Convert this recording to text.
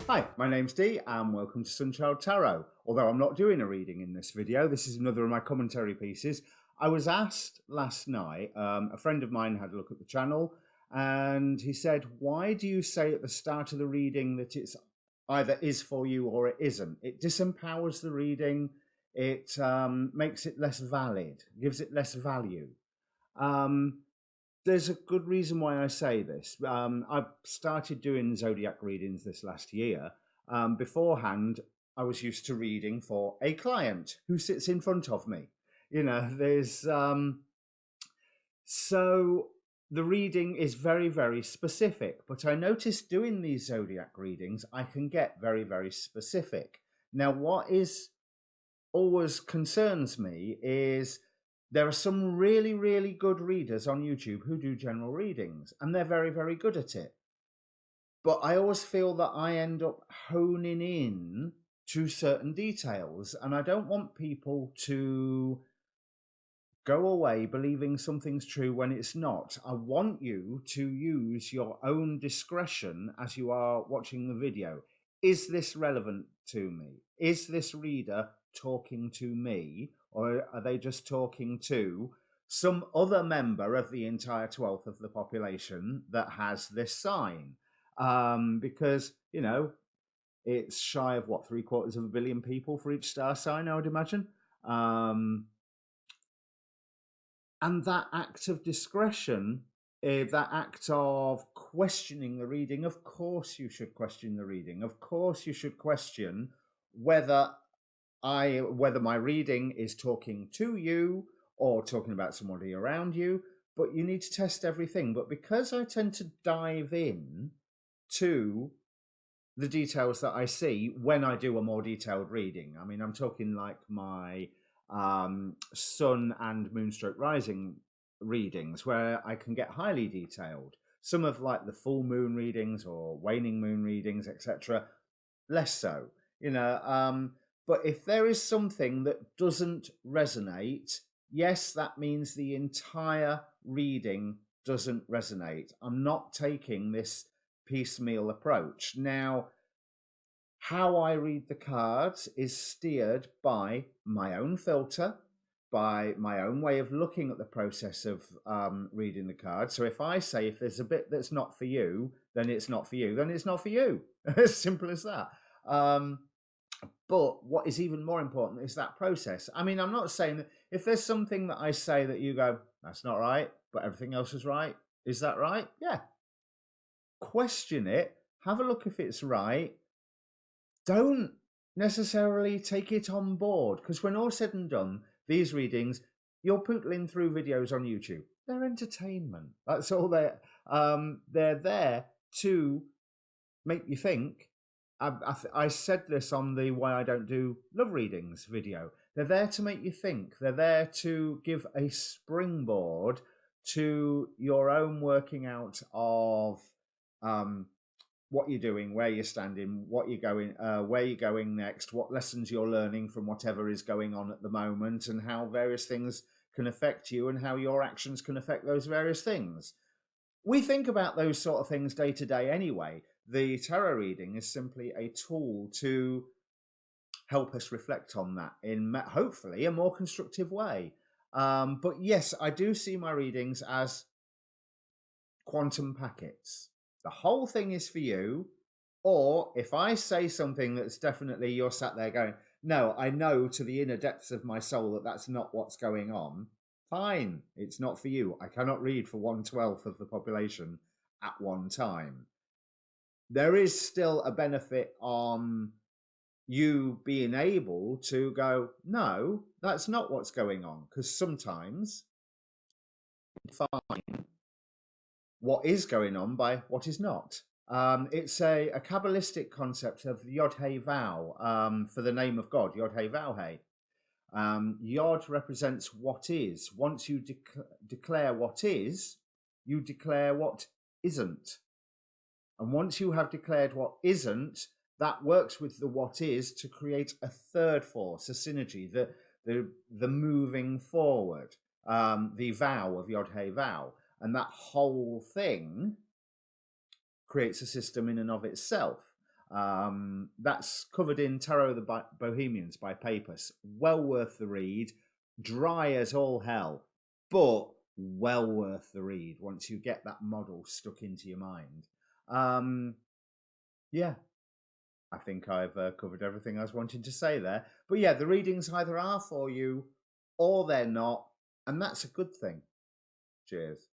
Hi, my name's Dee and welcome to Sunchild Tarot. Although I'm not doing a reading in this video, this is another of my commentary pieces. I was asked last night, a friend of mine had a look at the channel and he said, why do you say at the start of the reading that it's either is for you or it isn't? It disempowers the reading, it makes it less valid, gives it less value. There's a good reason why I say this. I've started doing zodiac readings this last year. Beforehand, I was used to reading for a client who sits in front of me. You know, there's so the reading is very, very specific. But I noticed doing these zodiac readings, I can get very, very specific. Now, what is always concerns me is there are some really, really good readers on YouTube who do general readings, and they're very, very good at it. But I always feel that I end up honing in to certain details, and I don't want people to go away believing something's true when it's not. I want you to use your own discretion as you are watching the video. Is this relevant to me? Is this reader talking to me, or are they just talking to some other member of the entire 12th of the population that has this sign? Because, you know, it's shy of what, 750 million people for each star sign, I would imagine. And that act of discretion, that act of questioning the reading, of course you should question the reading. Of course you should question whether my reading is talking to you or talking about somebody around you, but you need to test everything. But because I tend to dive in to the details that I see when I do a more detailed reading, I mean, I'm talking like my sun and moonstroke rising readings where I can get highly detailed. Some of like the full moon readings or waning moon readings, etc., less so, you know. But if there is something that doesn't resonate, yes, that means the entire reading doesn't resonate. I'm not taking this piecemeal approach. Now, how I read the cards is steered by my own filter, by my own way of looking at the process of reading the cards. So if I say if there's a bit that's not for you, then it's not for you, then it's not for you. As simple as that. But what is even more important is that process. I mean, I'm not saying that if there's something that I say that you go, that's not right, but everything else is right. Is that right? Yeah. Question it. Have a look if it's right. Don't necessarily take it on board, because when all said and done, these readings, you're pootling through videos on YouTube. They're entertainment. That's all they're there to make you think. I said this on the Why I Don't Do Love Readings video. They're there to make you think. They're there to give a springboard to your own working out of what you're doing, where you're standing, what you're going, where you're going next, what lessons you're learning from whatever is going on at the moment, and how various things can affect you and how your actions can affect those various things. We think about those sort of things day to day anyway. The tarot reading is simply a tool to help us reflect on that in hopefully a more constructive way. But yes, I do see my readings as quantum packets. The whole thing is for you. Or if I say something that's definitely you're sat there going, no, I know to the inner depths of my soul that that's not what's going on. Fine, it's not for you. I cannot read for 1/12 of the population at one time. There is still a benefit on you being able to go, no, that's not what's going on. Because sometimes you find what is going on by what is not. It's a Kabbalistic concept of Yod Hey Vow for the name of God, Yod Hey Vow Hey. Yod represents what is. Once you declare what is, you declare what isn't. And once you have declared what isn't, that works with the what is to create a third force, a synergy, the moving forward, the vow of Yod Hey Vow. And that whole thing creates a system in and of itself. That's covered in Tarot of the Bohemians by Papus. Well worth the read. Dry as all hell, but well worth the read once you get that model stuck into your mind. Yeah, I think I've covered everything I was wanting to say there. But yeah, the readings either are for you or they're not, and that's a good thing. Cheers.